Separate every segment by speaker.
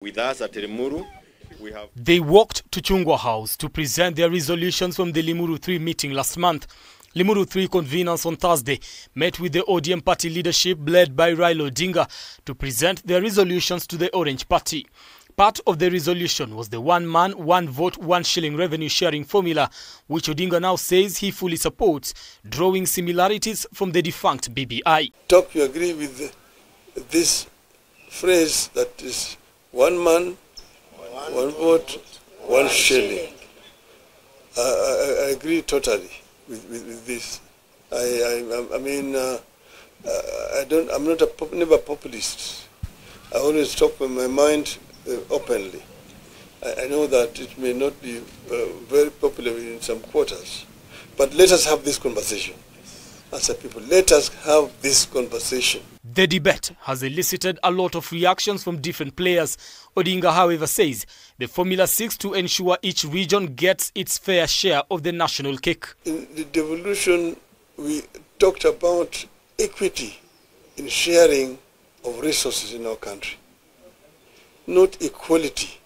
Speaker 1: With us at Limuru, we have...
Speaker 2: They walked to Chungwa House to present their resolutions from the Limuru 3 meeting last month. Limuru 3 conveners on Thursday met with the ODM party leadership led by Raila Odinga to present their resolutions to the Orange Party. Part of the resolution was the one man, one vote, 1 shilling revenue sharing formula, which Odinga now says he fully supports, drawing similarities from the defunct BBI.
Speaker 3: You agree with this phrase that is one man, one vote, 1 shilling. I agree totally with this. I'm never populist. I always talk with my mind openly. I know that it may not be very popular in some quarters, but let us have this conversation. As a people, let us have this conversation.
Speaker 2: The debate has elicited a lot of reactions from different players. Odinga, however, says the formula seeks to ensure each region gets its fair share of the national cake.
Speaker 3: In the devolution, we talked about equity in sharing of resources in our country. Not equality.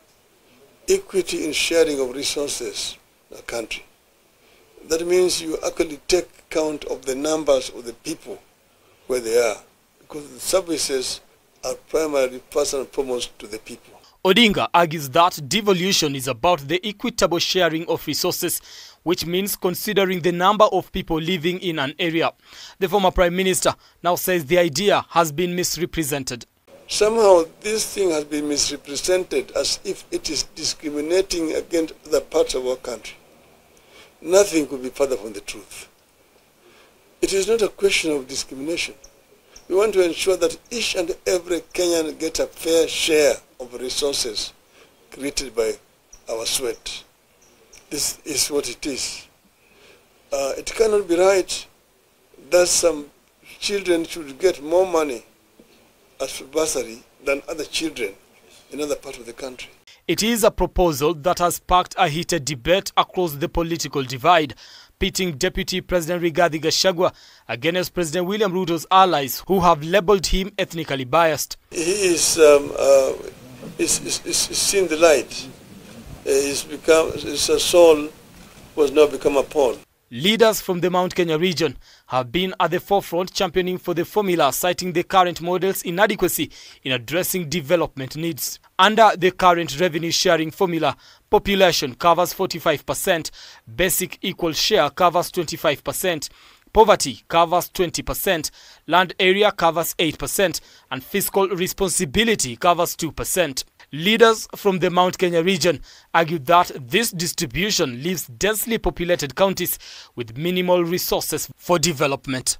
Speaker 3: Equity in sharing of resources in our country. That means you actually take count of the numbers of the people where they are, because the services are primarily first and foremost to the people.
Speaker 2: Odinga argues that devolution is about the equitable sharing of resources, which means considering the number of people living in an area. The former Prime Minister now says the idea has been misrepresented.
Speaker 3: Somehow this thing has been misrepresented as if it is discriminating against other parts of our country. Nothing could be further from the truth. It is not a question of discrimination. We want to ensure that each and every Kenyan gets a fair share of resources created by our sweat. This is what it is. It cannot be right that some children should get more money as bursary than other children in other parts of the country.
Speaker 2: It is a proposal that has sparked a heated debate across the political divide, pitting Deputy President Rigathi Gachagua against President William Ruto's allies, who have labelled him ethnically biased.
Speaker 3: He is seen the light. His soul was now become a pawn.
Speaker 2: Leaders from the Mount Kenya region have been at the forefront championing for the formula, citing the current model's inadequacy in addressing development needs. Under the current revenue sharing formula, population covers 45%, basic equal share covers 25%, poverty covers 20%, land area covers 8%, and fiscal responsibility covers 2%. Leaders from the Mount Kenya region argued that this distribution leaves densely populated counties with minimal resources for development.